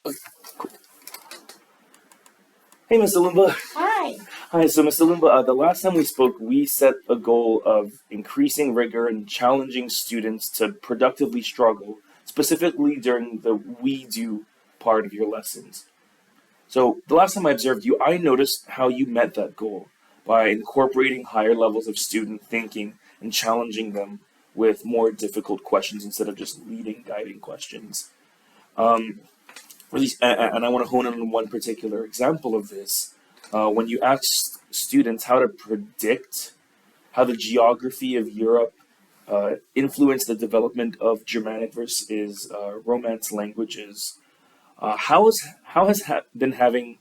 Hey, Mr. Lumba. Hi. Hi, so Mr. Lumba, the last time we spoke, we set a goal of increasing rigor and challenging students to productively struggle, specifically during the we do part of your lessons. So, the last time I observed you, I noticed how you met that goal by incorporating higher levels of student thinking and challenging them with more difficult questions instead of just leading, guiding questions. Um, and I want to hone in on one particular example of this. When you ask students how to predict how the geography of Europe influenced the development of Germanic versus Romance languages, been having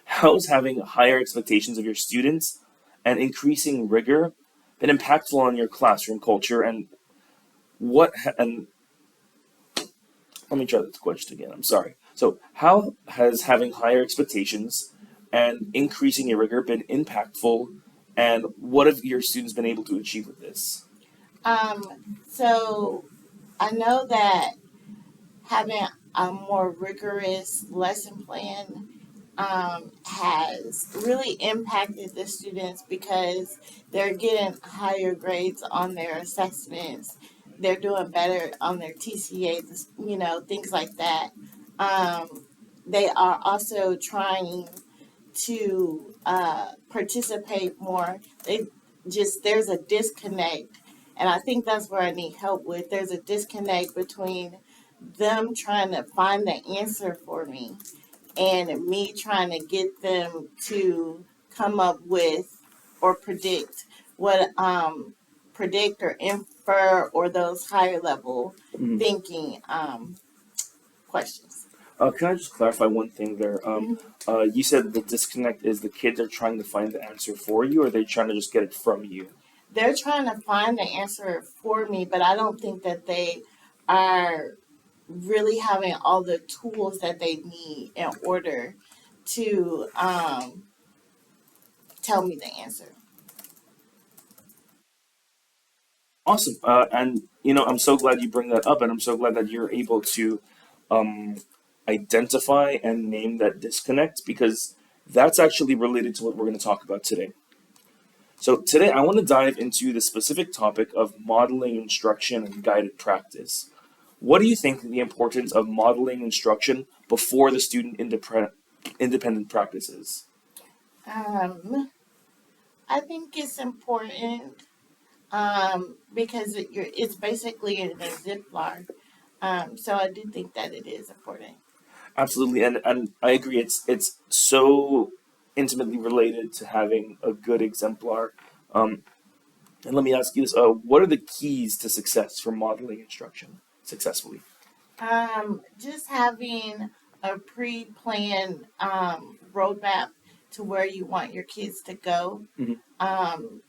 how's having higher expectations of your students and increasing rigor been impactful on your classroom culture and let me try this question again. I'm sorry. So, how has having higher expectations and increasing your rigor been impactful, and what have your students been able to achieve with this? So I know that having a more rigorous lesson plan has really impacted the students because they're getting higher grades on their assessments. They're doing better on their TCAs, things like that. They are also trying to participate more. There's a disconnect, and I think that's where I need help with. There's a disconnect between them trying to find the answer for me and me trying to get them to come up with or predict or infer or those higher level Mhm. thinking questions. Can I just clarify one thing there? Mhm. You said the disconnect is the kids are trying to find the answer for you, or are they trying to just get it from you? They're trying to find the answer for me, but I don't think that they are really having all the tools that they need in order to tell me the answer. Awesome. And I'm so glad you bring that up, and I'm so glad that you're able to um, identify and name that disconnect because that's actually related to what we're going to talk about today. So today I want to dive into the specific topic of modeling instruction and guided practice. What do you think the importance of modeling instruction before the student independent practices? Um, I think it's important because it's basically an exemplar. So I do think that it is important. Absolutely, and I agree. It's so intimately related to having a good exemplar. Um, and let me ask you this: what are the keys to success for modeling instruction successfully? Just having a pre-planned roadmap to where you want your kids to go. Hmm. Um,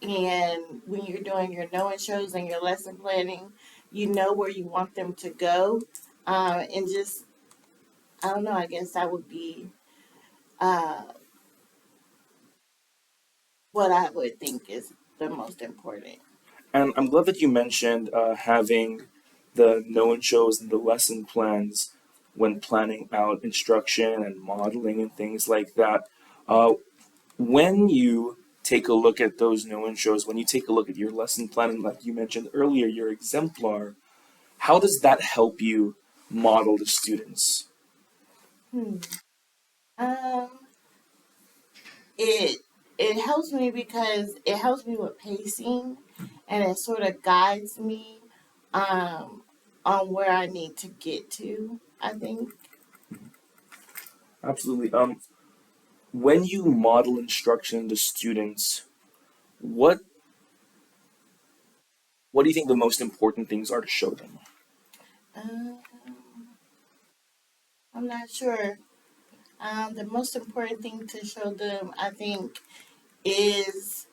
and when you're doing your knowing shows and your lesson planning, you know where you want them to go. And just, I don't know, I guess that would be uh, what I would think is the most important. And I'm glad that you mentioned having the known shows and the lesson plans when planning out instruction and modeling and things like that. Uh, when you take a look at those known shows, when you take a look at your lesson plan, and like you mentioned earlier, your exemplar, how does that help you model the students? Hmm. Um, it it helps me because it helps me with pacing, and it sort of guides me um, on where I need to get to. I think. Absolutely. When you model instruction to students, what what do you think the most important things are to show them? Um, I'm not sure. The most important thing to show them, I think, is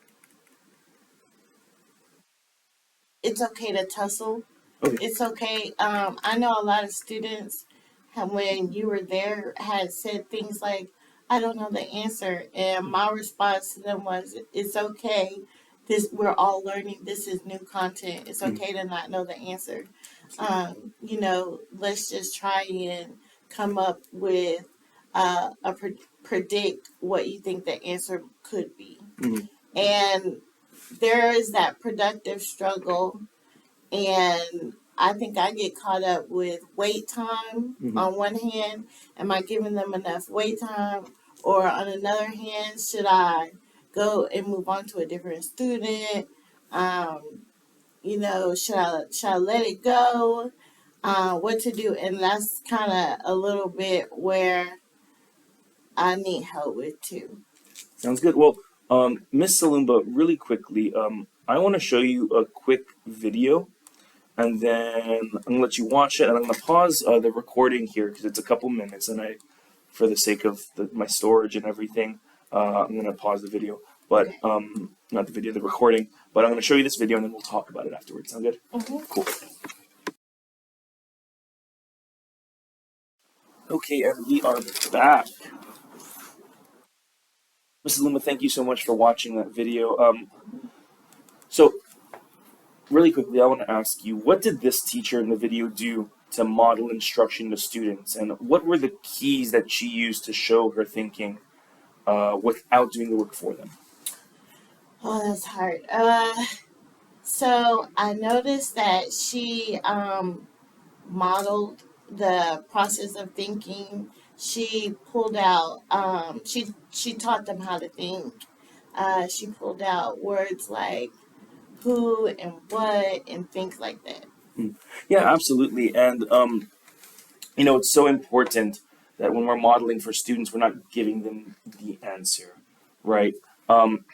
it's okay to tussle. Okay. It's okay. I know a lot of students, when you were there, had said things like, "I don't know the answer," and my response to them was, "It's okay. We're all learning. This is new content. It's Mhm. okay to not know the answer. Absolutely. Let's just try and come up with predict what you think the answer could be. Mhm. And there is that productive struggle, and I think I get caught up with wait time. Mhm. On one hand, am I giving them enough wait time? Or on another hand, should I go and move on to a different student? Um, should I let it go? What to do? And that's kind of a little bit where I need help with too. Sounds good. Well, Miss Cilumba, really quickly, I want to show you a quick video, and then I'm gonna let you watch it, and I'm gonna pause the recording here because it's a couple minutes, and for the sake of my storage and everything, I'm gonna pause the video, but Okay. not the video, the recording. But I'm gonna show you this video, and then we'll talk about it afterwards. Sound good? Mm-hmm. Cool. Okay, and we are back. Mrs. Luma, thank you so much for watching that video. So really quickly, I want to ask you, what did this teacher in the video do to model instruction to students, and what were the keys that she used to show her thinking without doing the work for them? Oh, that's hard. So I noticed that she modeled the process of thinking. She pulled out. She taught them how to think. She pulled out words like who and what and things like that. Mm. Yeah, absolutely. And it's so important that when we're modeling for students, we're not giving them the answer, right? Um,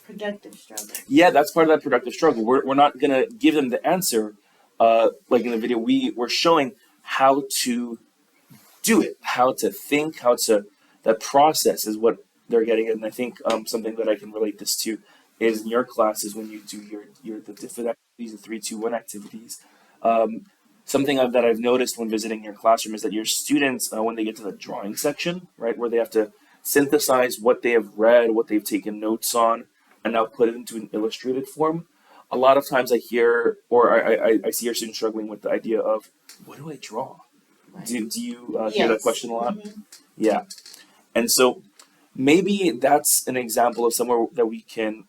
Productive struggle. yeah, that's part of that productive struggle. We're not gonna give them the answer. Like in the video, we're showing how to do it, how to think, how to that process is what they're getting. And I think something that I can relate this to is in your classes when you do your the different activities, the 3, 2, 1 activities. Um, something that I've noticed when visiting your classroom is that your students, when they get to the drawing section, right, where they have to synthesize what they have read, what they've taken notes on, and now put it into an illustrated form. A lot of times I hear or I see your students struggling with the idea of what do I draw? Right. Do you hear that Yes. question a lot? Mm-hmm. Yeah. And so maybe that's an example of somewhere that we can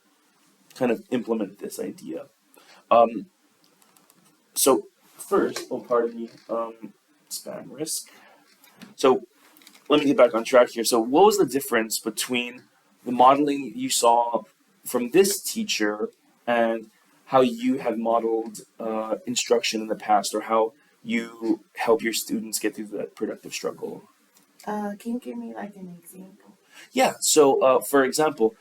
kind of implement this idea. Um, so first, oh, pardon me, spam risk. So let me get back on track here. So what was the difference between the modeling you saw from this teacher and how you have modeled instruction in the past, or how you help your students get through that productive struggle? Can you give me like an example? Yeah. So, for example,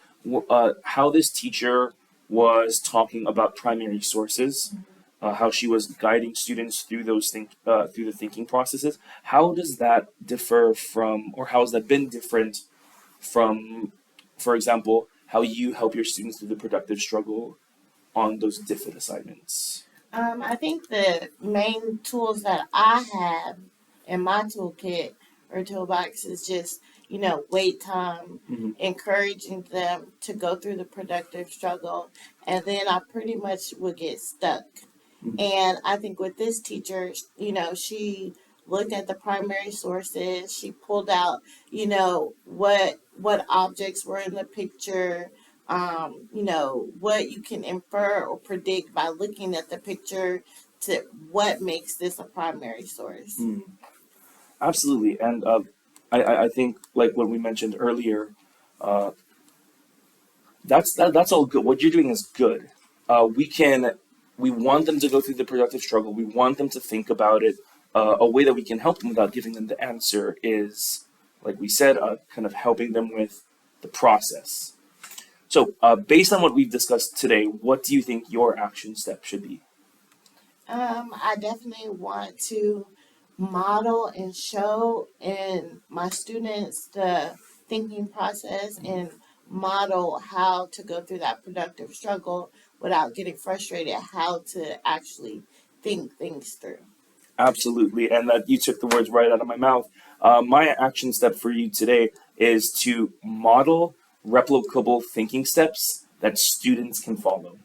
how this teacher was talking about primary sources, how she was guiding students through through the thinking processes. How does that differ from, or how has that been different from, for example, how you help your students through the productive struggle on those different assignments? I think the main tools that I have in my toolkit or toolbox is just, wait time, Hmm. encouraging them to go through the productive struggle, and then I pretty much would get stuck. Hmm. And I think with this teacher, she looked at the primary sources, she pulled out, what objects were in the picture, what you can infer or predict by looking at the picture to what makes this a primary source. Mm. Absolutely, and I think like what we mentioned earlier, uh, that's all good. What you're doing is good. We want them to go through the productive struggle. We want them to think about it. A way that we can help them without giving them the answer is, like we said, kind of helping them with the process. So, based on what we've discussed today, what do you think your action step should be? I definitely want to model and show in my students the thinking process and model how to go through that productive struggle without getting frustrated, how to actually think things through. Absolutely, and that you took the words right out of my mouth. My action step for you today is to model replicable thinking steps that students can follow.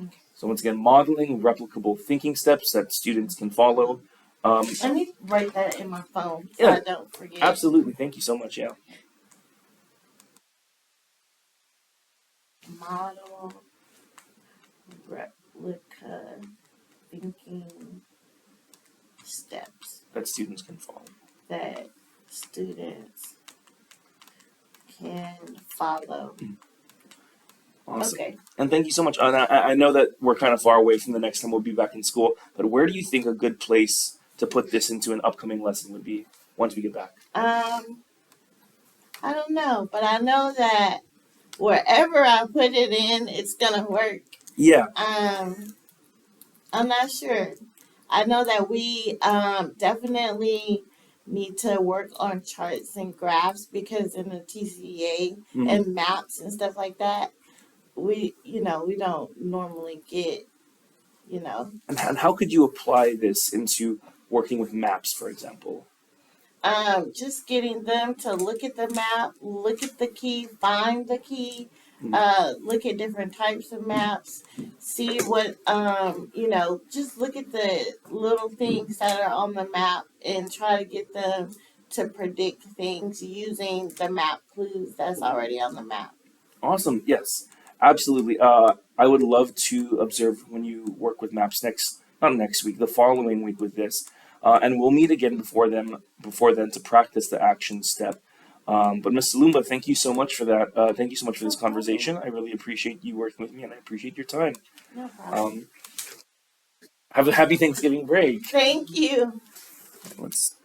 Okay. So once again, modeling replicable thinking steps that students can follow. Let me write that in my phone so Yeah, I don't forget. absolutely. Thank you so much. Yeah, Model replica thinking steps that students can follow. that students can follow. Awesome. Okay. And thank you so much. And I know that we're kind of far away from the next time we'll be back in school, but where do you think a good place to put this into an upcoming lesson would be once we get back? I don't know, but I know that wherever I put it in, it's gonna work. Yeah. I'm not sure. I know that we definitely need to work on charts and graphs because in the TCA Mhm. and maps and stuff like that, we don't normally get, you know, And how could you apply this into working with maps, for example? just getting them to look at the map, look at the key, find the key, Mhm. look at different types of maps, see what, just look at the little things that are on the map and try to get them to predict things using the map clues that's already on the map. Awesome. Yes, absolutely. I would love to observe when you work with maps next, not next week, the following week with this, and we'll meet again before then to practice the action step. But Ms. Cilumba, thank you so much for that. Thank you so much for No this problem. conversation. I really appreciate you working with me, and I appreciate your time. No problem. Um, have a happy Thanksgiving break. Thank you. Let's